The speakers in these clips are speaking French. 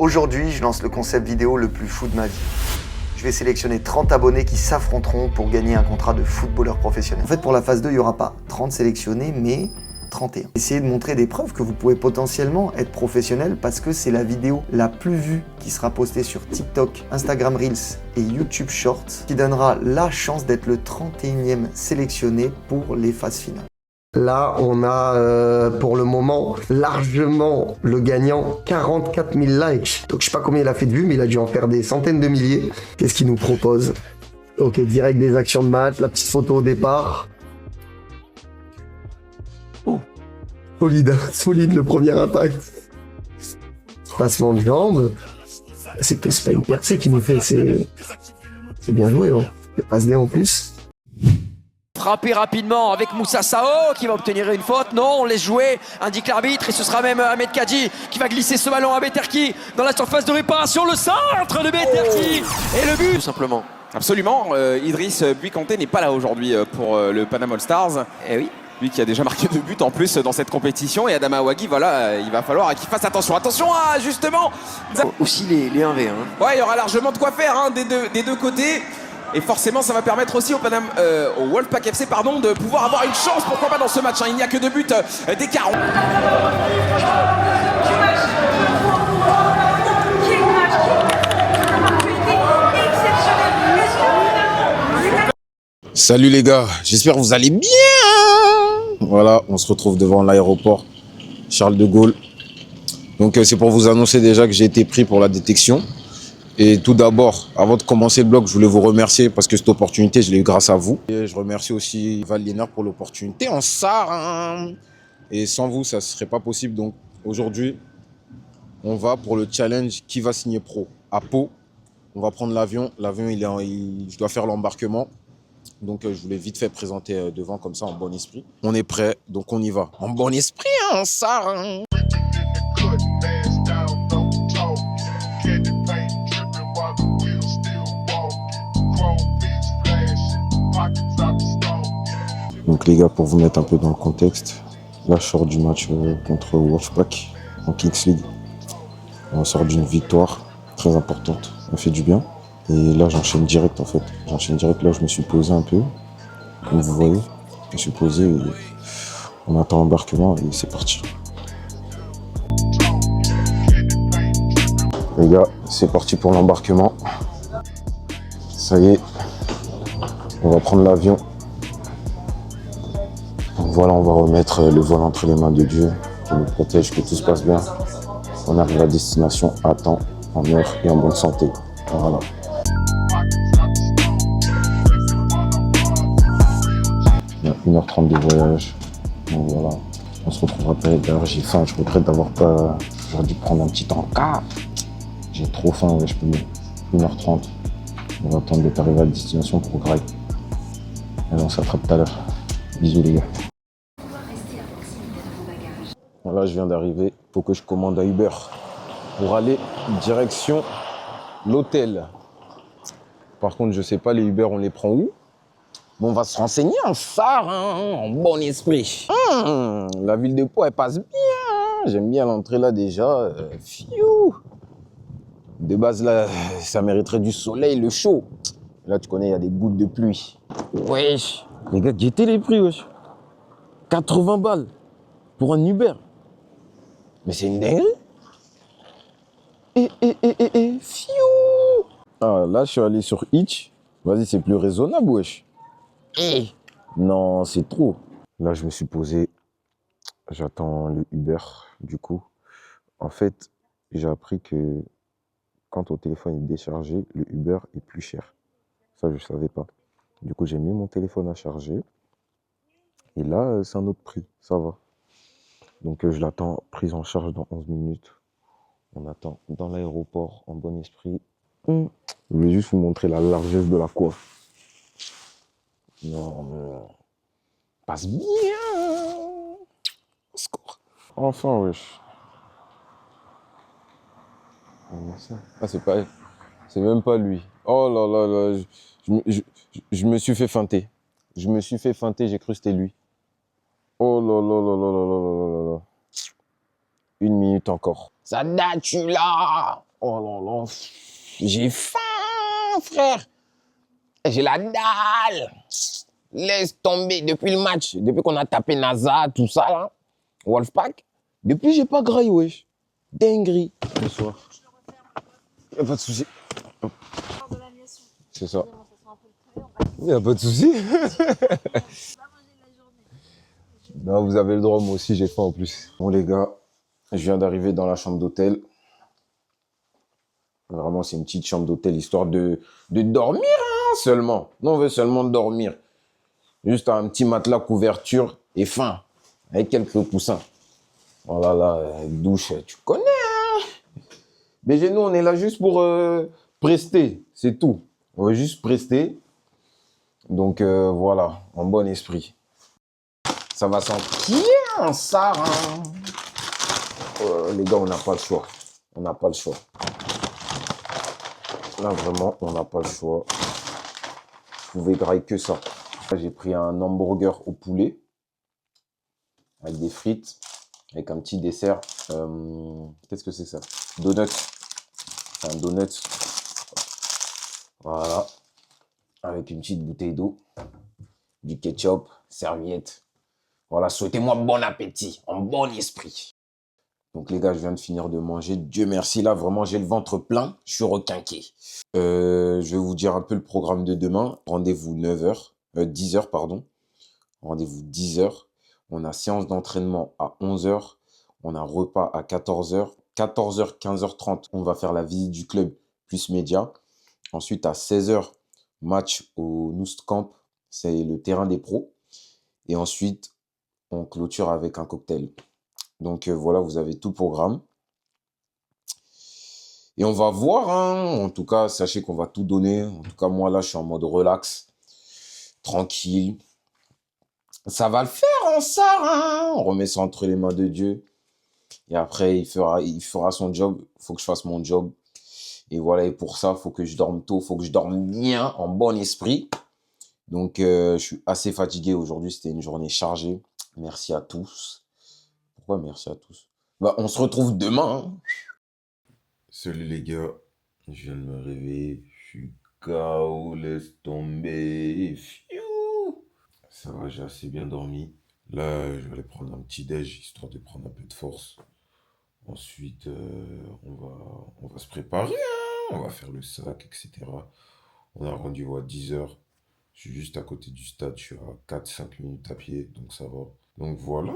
Aujourd'hui, je lance le concept vidéo le plus fou de ma vie. Je vais sélectionner 30 abonnés qui s'affronteront pour gagner un contrat de footballeur professionnel. En fait, pour la phase 2, il n'y aura pas 30 sélectionnés, mais 31. Essayez de montrer des preuves que vous pouvez potentiellement être professionnel parce que c'est la vidéo la plus vue qui sera postée sur TikTok, Instagram Reels et YouTube Shorts qui donnera la chance d'être le 31e sélectionné pour les phases finales. Là, on a pour le moment largement le gagnant, 44 000 likes. Donc je sais pas combien il a fait de vues, mais il a dû en faire des centaines de milliers. Qu'est-ce qu'il nous propose? Ok, direct des actions de match, la petite photo au départ. Oh, solide, solide le premier impact. Passement de jambes. C'est pas une percée qui nous fait, c'est bien joué. Hein. Il passe D en plus. Frappé rapidement avec Moussa Sao qui va obtenir une faute. Non, on laisse jouer, indique l'arbitre. Et ce sera même Ahmed Kadji qui va glisser ce ballon à Beterki dans la surface de réparation. Le centre de Beterki et le but tout simplement. Absolument, Idriss Buikanté n'est pas là aujourd'hui pour le Panama All Stars. Eh oui. Lui qui a déjà marqué 2 buts en plus dans cette compétition. Et Adama Ouagui, voilà, il va falloir qu'il fasse attention. Attention à justement aussi les 1v1. Ouais, il y aura largement de quoi faire hein, des deux côtés. Et forcément, ça va permettre aussi au Wolfpack FC pardon, de pouvoir avoir une chance, pourquoi pas dans ce match. Hein. Il n'y a que 2 buts d'écart. Salut les gars, j'espère que vous allez bien. Voilà, on se retrouve devant l'aéroport Charles de Gaulle. Donc c'est pour vous annoncer déjà que j'ai été pris pour la détection. Et tout d'abord, avant de commencer le blog, je voulais vous remercier parce que cette opportunité, je l'ai eu grâce à vous. Et je remercie aussi Val Liénard pour l'opportunité en Sarre. Et sans vous, ça ne serait pas possible. Donc aujourd'hui, on va pour le challenge qui va signer pro à Pau. On va prendre l'avion. L'avion, je dois faire l'embarquement. Donc je voulais vite fait présenter devant comme ça en bon esprit. On est prêt, donc on y va. En bon esprit, en Sarre. Donc les gars, pour vous mettre un peu dans le contexte, là je sors du match contre Wolfpack en Kings League. On sort d'une victoire très importante, ça fait du bien. Et là j'enchaîne direct en fait. J'enchaîne direct, là je me suis posé un peu, comme vous voyez. Je me suis posé, et on attend l'embarquement et c'est parti. Les gars, c'est parti pour l'embarquement. Ça y est, on va prendre l'avion. Voilà, on va remettre le vol entre les mains de Dieu, qui nous protège, que tout se passe bien. On arrive à destination à temps, en heure et en bonne santé. Voilà. Il y a 1h30 de voyage. Donc voilà, on se retrouve après. D'ailleurs, j'ai faim, je regrette d'avoir pas... J'aurais dû prendre un petit encart. J'ai trop faim, ouais, je peux 1h30. On va attendre d'être arrivé à destination pour grailler. Allez, on s'attrape tout à l'heure. Bisous les gars. Là, je viens d'arriver. Il faut que je commande un Uber pour aller direction l'hôtel. Par contre, je sais pas, les Uber, on les prend où? Bon, on va se renseigner en Sarre, hein, en bon esprit. La ville de Pau, elle passe bien. J'aime bien l'entrée là déjà. Fiou. De base, là, ça mériterait du soleil, le chaud. Là, tu connais, il y a des gouttes de pluie. Wesh. Les gars, guettez les prix, wesh. 80 balles pour un Uber. Mais c'est une dinguerie. Fiou. Ah, là, je suis allé sur Hitch. Vas-y, c'est plus raisonnable, wesh. Non, c'est trop. Là, je me suis posé. J'attends le Uber, du coup. En fait, j'ai appris que quand ton téléphone est déchargé, le Uber est plus cher. Ça, je ne savais pas. Du coup, j'ai mis mon téléphone à charger. Et là, c'est un autre prix. Ça va. Donc, je l'attends prise en charge dans 11 minutes. On attend dans l'aéroport en bon esprit. Je voulais juste vous montrer la largesse de la coiffe. Non, mais... Passe bien. Score. Enfin, wesh. Ah, c'est pas... C'est même pas lui. Oh là là là. Je me suis fait feinter. Je me suis fait feinter, j'ai cru que c'était lui. Oh là là là là là là là là là. 1 minute encore. Ça date, tu là. Oh là là. J'ai faim, frère. J'ai la dalle. Laisse tomber. Depuis le match, depuis qu'on a tapé NASA, tout ça, là, Wolfpack, depuis, j'ai pas graillé, wesh. Dinguerie. Bonsoir. Y'a pas de souci. C'est ça. Y'a pas de souci. Non, vous avez le droit, moi aussi, j'ai faim en plus. Bon, les gars, je viens d'arriver dans la chambre d'hôtel. Vraiment, c'est une petite chambre d'hôtel, histoire de dormir, hein, seulement. Non, on veut seulement dormir. Juste un petit matelas, couverture et faim. Avec quelques coussins. Voilà, là, douche, tu connais, hein. Mais nous, on est là juste pour prester, c'est tout. On veut juste prester. Donc, voilà, en bon esprit. Ça va sentir ça, hein. Les gars, on n'a pas le choix. On n'a pas le choix. Là, vraiment, on n'a pas le choix. Vous pouvez grailler que ça. Là, j'ai pris un hamburger au poulet. Avec des frites. Avec un petit dessert. Qu'est-ce que c'est ça? Donuts. Un donut. Voilà. Avec une petite bouteille d'eau. Du ketchup. Serviette. Voilà, souhaitez-moi bon appétit. En bon esprit. Donc les gars, je viens de finir de manger. Dieu merci, là, vraiment, j'ai le ventre plein. Je suis requinqué. Je vais vous dire un peu le programme de demain. Rendez-vous 10h, pardon. Rendez-vous 10h. On a séance d'entraînement à 11h. On a repas à 14h. 14h, 15h30, on va faire la visite du club plus média. Ensuite, à 16h, match au Noust Camp. C'est le terrain des pros. Et ensuite, on clôture avec un cocktail. Donc voilà, vous avez tout le programme. Et on va voir, hein. En tout cas, sachez qu'on va tout donner. En tout cas, moi, là, je suis en mode relax. Tranquille. Ça va le faire, hein, ça, hein. On remet ça entre les mains de Dieu. Et après, il fera son job. Il faut que je fasse mon job. Et voilà, et pour ça, il faut que je dorme tôt. Il faut que je dorme bien, en bon esprit. Donc, je suis assez fatigué aujourd'hui. C'était une journée chargée. Merci à tous. Pourquoi merci à tous? Bah, on se retrouve demain, hein. Salut les gars, je viens de me réveiller, je suis KO, laisse tomber, fiou. Ça va, j'ai assez bien dormi. Là, je vais aller prendre un petit déj, histoire de prendre un peu de force. Ensuite, on va se préparer, hein. On va faire le sac, etc. On a rendez-vous à 10h. Je suis juste à côté du stade, je suis à 4-5 minutes à pied, donc ça va. Donc voilà, hein.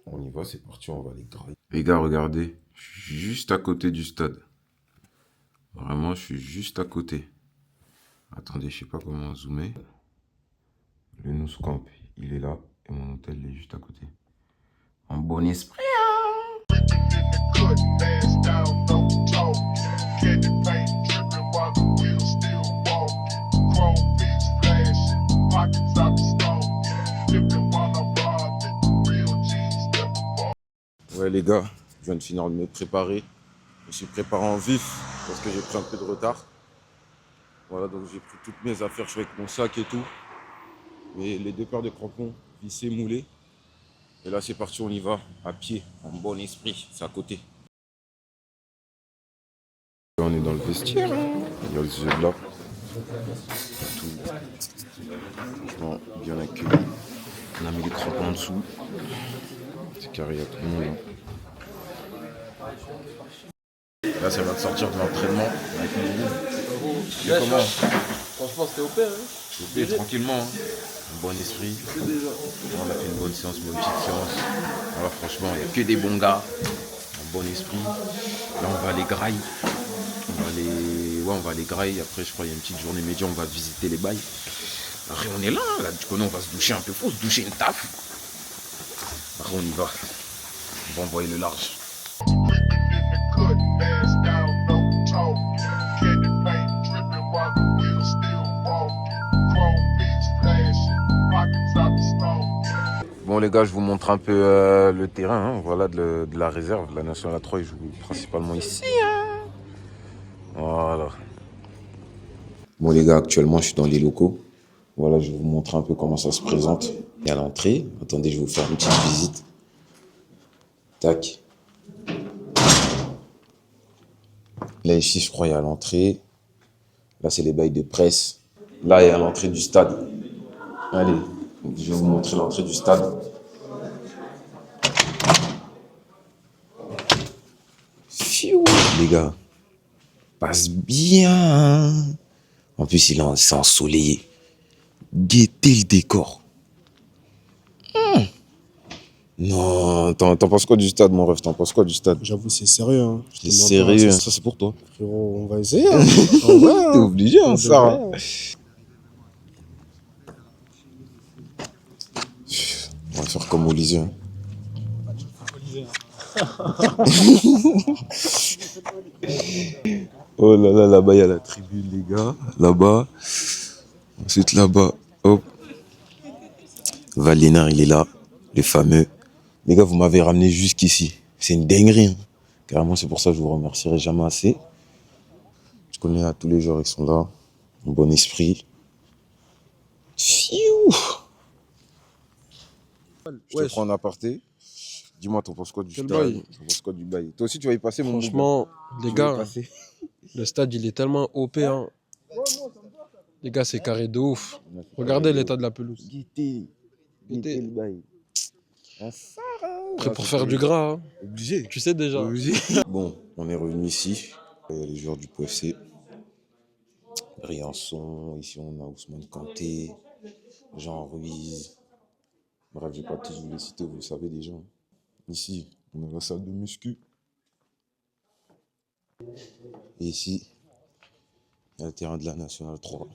On y va, c'est parti, on va les grailler. Les gars, regardez, je suis juste à côté du stade. Vraiment, je suis juste à côté. Attendez, je sais pas comment zoomer. Le Nous Camp, il est là. Et mon hôtel, il est juste à côté. En bon esprit, hein. Ouais les gars, je viens de finir de me préparer. Je me suis préparé en vif parce que j'ai pris un peu de retard. Voilà, donc j'ai pris toutes mes affaires, je suis avec mon sac et tout. Et les 2 paires de crampons vissés, moulés. Et là c'est parti, on y va, à pied, en bon esprit, c'est à côté. On est dans le vestiaire, hein. Il y a le jeu là. Tout. Franchement, bien accueilli. On a mis les crampons en dessous. C'est carré, il y a tout le monde. Là, ça va te sortir de l'entraînement avec mon groupe. C'est comment? Franchement, c'était OP, hein. OP, tranquillement, hein. Un bon esprit. On a fait une bonne séance, une petite séance. Voilà, franchement, il n'y a que des bons gars. Un bon esprit. Là, on va aller grailler. On va aller grailler. Après, je crois qu'il y a une petite journée média, on va visiter les bails. Après, on est là. Là, tu connais, on va se doucher un peu. Faut se doucher une taf. Après, on y va. On va envoyer le large. Bon les gars, je vous montre un peu le terrain, hein, voilà, de la réserve. La Nationale 3, ils jouent principalement ici, hein. Voilà. Bon les gars, actuellement je suis dans les locaux. Voilà, je vais vous montrer un peu comment ça se présente. Et à l'entrée, attendez, je vais vous faire une petite visite. Tac. Là, ici, je crois, il y a l'entrée. Là, c'est les bails de presse. Là, il y a l'entrée du stade. Allez, je vais vous montrer l'entrée du stade. Fiou, les gars. Passe bien. En plus, c'est ensoleillé. Guettez le décor. Non, t'en penses quoi du stade, mon ref? T'en penses quoi du stade? J'avoue, c'est sérieux. Hein. C'est sérieux. Ça, c'est pour toi. Frérot, on va essayer. Hein. En vrai, hein. T'es obligé, hein, ça. Hein. On va faire comme au lycée. Hein. Oh là là, là-bas, il y a la tribune, les gars. Là-bas. Ensuite, là-bas. Hop. Valénar, il est là. Le fameux. Les gars, vous m'avez ramené jusqu'ici. C'est une dinguerie. Hein. Carrément, c'est pour ça que je vous remercierai jamais assez. Je connais à tous les joueurs, ils sont là. En bon esprit. Fiou. Je te prends en aparté. Dis-moi, t'en penses quoi du stade? T'en penses quoi du bail? Toi aussi, tu vas y passer, mon Franchement, les gars, le stade, il est tellement OP. Hein. Les gars, c'est carré de ouf. Regardez l'état de la pelouse. Guettez le bail. Prêt pour faire du gras. Hein. Obligé. Tu sais déjà. Obligé. Bon, on est revenu ici. Il y a les joueurs du PFC. Briançon. Ici, on a Ousmane Kanté. Jean Ruiz. Bref, je vais pas tous vous les citer, vous le savez déjà. Ici, on a la salle de muscu. Et ici, il y a le terrain de la Nationale 3.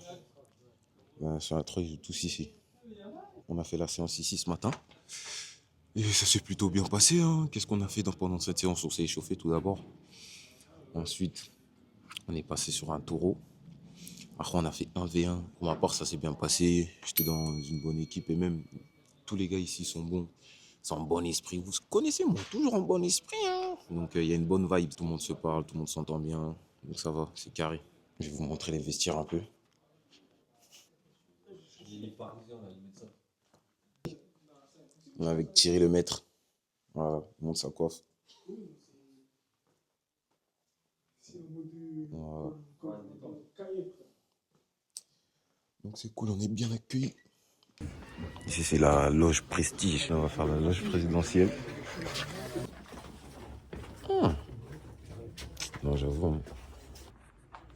La Nationale 3, ils jouent tous ici. On a fait la séance ici ce matin. Et ça s'est plutôt bien passé. Hein. Qu'est-ce qu'on a fait pendant cette séance? On s'est échauffé tout d'abord. Ensuite, on est passé sur un taureau. Après, on a fait 1v1. Pour ma part, ça s'est bien passé. J'étais dans une bonne équipe et même tous les gars ici sont bons. Ils sont en bon esprit. Vous connaissez, moi, toujours en bon esprit. Hein. Donc, il y a une bonne vibe. Tout le monde se parle, tout le monde s'entend bien. Donc, ça va, c'est carré. Je vais vous montrer les vestiaires un peu. On est avec Thierry Lemaître. Voilà, il montre sa coiffe. Voilà. Donc c'est cool, on est bien accueillis. Ici c'est la loge prestige. On va faire la loge présidentielle. Non, j'avoue.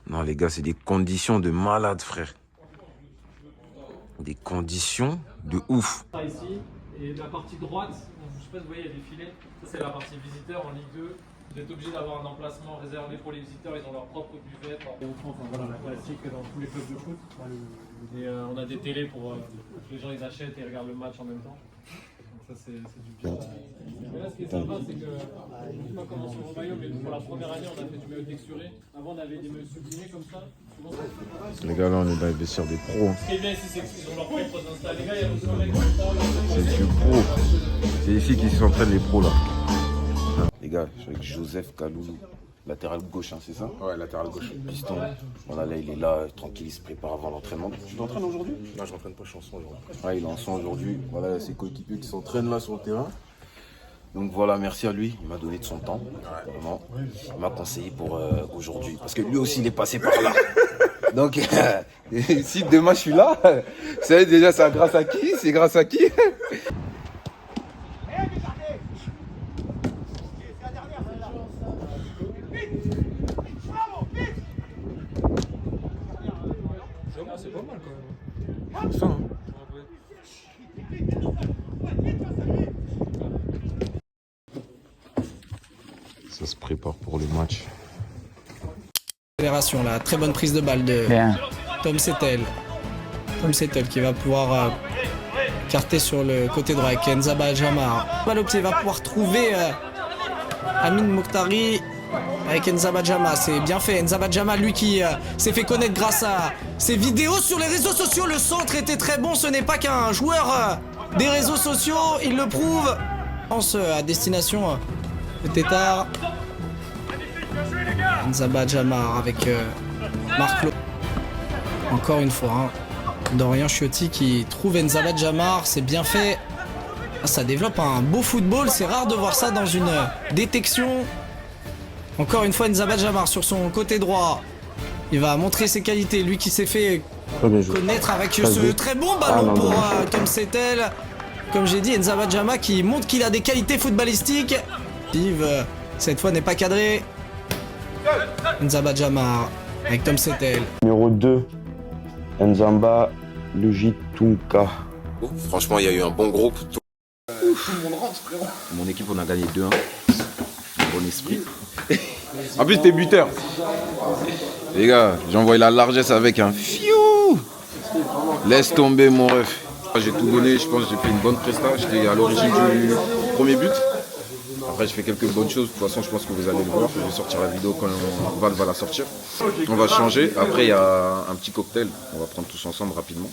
Non les gars, c'est des conditions de malade, frère. Des conditions de ouf. Ici, et la partie droite, je ne sais pas si vous voyez, il y a des filets. Ça, c'est la partie visiteurs en Ligue 2. Vous êtes obligé d'avoir un emplacement réservé pour les visiteurs. Ils ont leur propre buffet. Enfin, voilà, la classique dans tous les clubs de foot. Et on a des télés pour que les gens ils achètent et regardent le match en même temps. Donc ça, c'est du bien. Mais là, ce qui est sympa, c'est que, je ne sais pas comment sur vos maillots, mais pour la première année, on a fait du maillot texturé. Avant, on avait des maillots sublimés comme ça. Les gars, là, on est dans les vestiaires des pros. Ce qui est bien ici, c'est qu'ils ont leur propre Insta. Les gars, il y a le soleil comme ça. C'est du pro. C'est ici qu'ils s'entraînent les pros, là. Les gars, je suis avec Joseph Kaloulou. Latéral gauche, hein, c'est ça? Ouais, latéral gauche. Piston. Voilà, là, il est là, tranquille, il se prépare avant l'entraînement. Tu t'entraînes aujourd'hui? Non, je m'entraîne pas, je suis en son aujourd'hui. Ouais, il est en son aujourd'hui. Voilà, ses coéquipiers qui s'entraînent là sur le terrain. Donc voilà, merci à lui. Il m'a donné de son temps. Vraiment. Il m'a conseillé pour aujourd'hui. Parce que lui aussi, il est passé par là. Donc, si demain je suis là, vous savez déjà, c'est grâce à qui? C'est grâce à qui? C'est pas mal quand même. Ça, hein. Ça se prépare pour le match. Fédération là, très bonne prise de balle de Tom Settel. Tom Settel qui va pouvoir carter sur le côté droit avec Nzaba Jamar. Balle au pied va pouvoir trouver Amin Mokhtari avec Nzaba Jamar. C'est bien fait. Nzaba Jamar, lui qui s'est fait connaître grâce à ses vidéos sur les réseaux sociaux. Le centre était très bon. Ce n'est pas qu'un joueur des réseaux sociaux. Il le prouve. Pense à destination de Tétard. Nzaba Jamar avec Marc Lo. Encore une fois, hein. Dorian Chiotti qui trouve Nzaba Jamar, c'est bien fait. Ah, ça développe un beau football, c'est rare de voir ça dans une détection. Encore une fois, Nzaba Jamar sur son côté droit. Il va montrer ses qualités. Lui qui s'est fait connaître avec ce très bon ballon pour Tom Settel. Comme j'ai dit, Nzaba Jamar qui montre qu'il a des qualités footballistiques. Yves, cette fois, n'est pas cadré. Nzaba Jamar avec Tom Settel. Numéro 2, Nzamba Lujitunka. Franchement, il y a eu un bon groupe. Tout le monde rentre, frérot. Mon équipe, on a gagné 2-1. Bon esprit. En plus, t'es buteur. Les gars, j'ai envoyé la largesse avec un fiou. Laisse tomber mon ref. J'ai tout donné, je pense que j'ai fait une bonne presta. J'étais à l'origine du premier but. Après, je fais quelques bonnes choses. De toute façon, je pense que vous allez le voir. Je vais sortir la vidéo quand Val va la sortir. On va changer. Après, il y a un petit cocktail. On va prendre tous ensemble rapidement.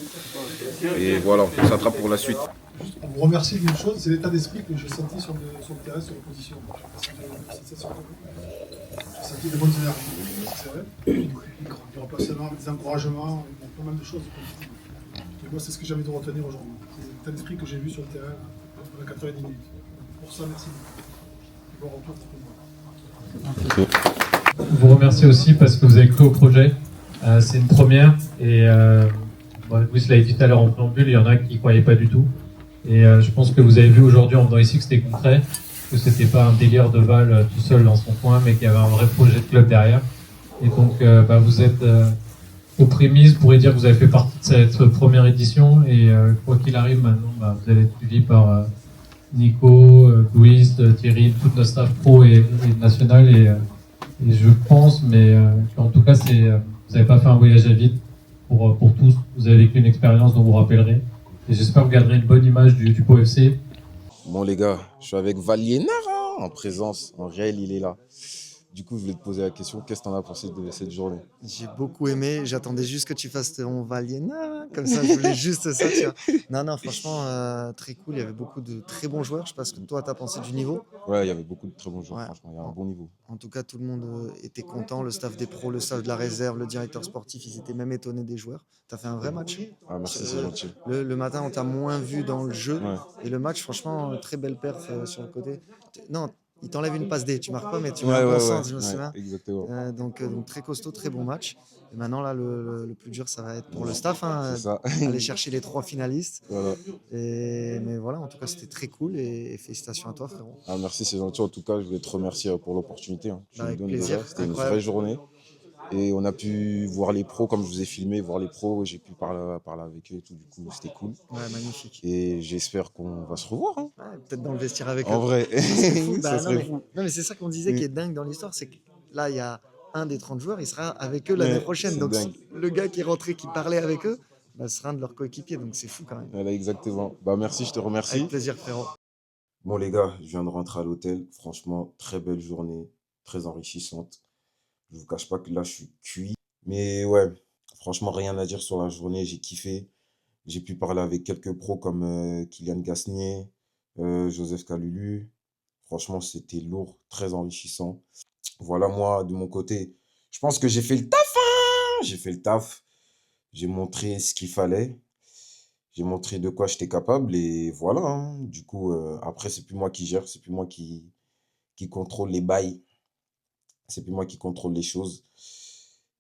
Et voilà, on s'attrape pour la suite. On vous remercie d'une chose, c'est l'état d'esprit que j'ai senti sur le terrain, sur l'opposition. J'ai senti de bonnes énergies, c'est vrai. Des remplacements, des encouragements, pas mal de choses. Et moi, c'est ce que j'ai envie de retenir aujourd'hui. C'est l'état d'esprit que j'ai vu sur le terrain pendant 90 minutes. Pour ça, merci beaucoup. Bon retour. Je vous remercie aussi parce que vous avez cru au projet. C'est une première et Louis l'a dit tout à l'heure en préambule, il y en a qui ne croyaient pas du tout. Et je pense que vous avez vu aujourd'hui en venant ici que c'était concret, que c'était pas un délire de Val tout seul dans son coin, mais qu'il y avait un vrai projet de club derrière. Et donc vous êtes aux prémices, vous pourrez dire que vous avez fait partie de cette première édition. Et quoi qu'il arrive maintenant, vous allez être suivi par Nico, Louis, Thierry, toute notre staff pro et national. Et je pense, mais en tout cas, vous n'avez pas fait un voyage à vide pour tous. Vous avez vécu une expérience dont vous vous rappellerez. Et j'espère que vous garderez une bonne image du Pau FC. Bon les gars, je suis avec Valiénard en présence, en réel il est là. Du coup je voulais te poser la question, qu'est-ce que tu en as pensé de cette journée? J'ai beaucoup aimé, j'attendais juste que tu fasses ton Valiena, comme ça je voulais juste ça. Tu vois. Non, franchement, très cool, il y avait beaucoup de très bons joueurs, je sais pas ce que toi t'as pensé du niveau. Ouais, il y avait beaucoup de très bons joueurs, Ouais. franchement, il y a un bon niveau. En tout cas, tout le monde était content, le staff des pros, le staff de la réserve, le directeur sportif, ils étaient même étonnés des joueurs. T'as fait un vrai match. Ah merci, c'est gentil. Le matin, on t'a moins vu dans le jeu, Ouais. et le match, franchement, très belle perf sur le côté. Non, il t'enlève une passe D, tu marques pas, mais tu mets un bon sens, je me souviens. Exactement. Donc très costaud, très bon match. Et maintenant, là, le plus dur, ça va être pour le staff, C'est ça. aller chercher les 3 finalistes. Voilà. Mais voilà, en tout cas, c'était très cool et félicitations à toi, frérot. Ah, merci, c'est gentil. En tout cas, je voulais te remercier pour l'opportunité. Tu Avec me donnes plaisir, déjà. C'était une incroyable. vraie journée. Et on a pu voir les pros, comme je vous ai filmé, voir les pros. J'ai pu parler avec eux et tout. Du coup, c'était cool. Ouais, magnifique. Et j'espère qu'on va se revoir. Hein. Ouais, peut-être dans le vestiaire avec eux. En vrai. Fou. Ça serait non, fou. mais c'est ça qu'on disait qui est dingue dans l'histoire, c'est que là, il y a un des 30 joueurs, il sera avec eux l'année prochaine. c'est Donc dingue. le gars qui est rentré, qui parlait avec eux, sera un de leurs coéquipiers. Donc c'est fou quand même. Voilà, exactement. Merci, je te remercie. Avec plaisir, frérot. Bon les gars, je viens de rentrer à l'hôtel. Franchement, très belle journée, très enrichissante. Je vous cache pas que là, je suis cuit. Mais ouais, franchement, rien à dire sur la journée. J'ai kiffé. J'ai pu parler avec quelques pros comme Kylian Gasnier, Joseph Kalulu. Franchement, c'était lourd, très enrichissant. Voilà, moi, de mon côté, je pense que j'ai fait le taf. Hein, j'ai fait le taf. J'ai montré ce qu'il fallait. J'ai montré de quoi j'étais capable. Et voilà. Hein. Du coup, après, c'est plus moi qui gère. C'est plus moi qui contrôle les bails. C'est plus moi qui contrôle les choses.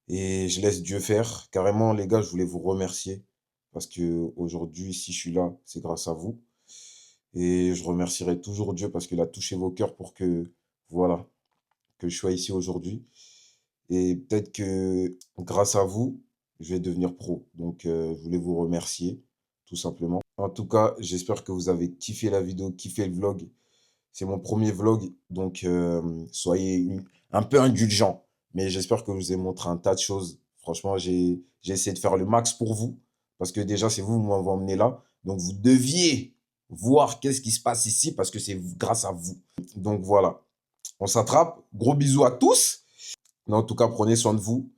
Et je laisse Dieu faire. Carrément, les gars, je voulais vous remercier. Parce que aujourd'hui, si je suis là, c'est grâce à vous. Et je remercierai toujours Dieu parce qu'il a touché vos cœurs pour que, voilà, que je sois ici aujourd'hui. Et peut-être que grâce à vous, je vais devenir pro. Donc, je voulais vous remercier, tout simplement. En tout cas, j'espère que vous avez kiffé la vidéo, kiffé le vlog. C'est mon premier vlog, donc soyez un peu indulgents. Mais j'espère que je vous ai montré un tas de choses. Franchement, j'ai essayé de faire le max pour vous. Parce que déjà, c'est vous qui m'avez emmené là. Donc, vous deviez voir qu'est-ce qui se passe ici parce que c'est grâce à vous. Donc, voilà. On s'attrape. Gros bisous à tous. Mais en tout cas, prenez soin de vous.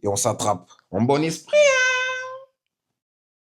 Et on s'attrape en bon esprit.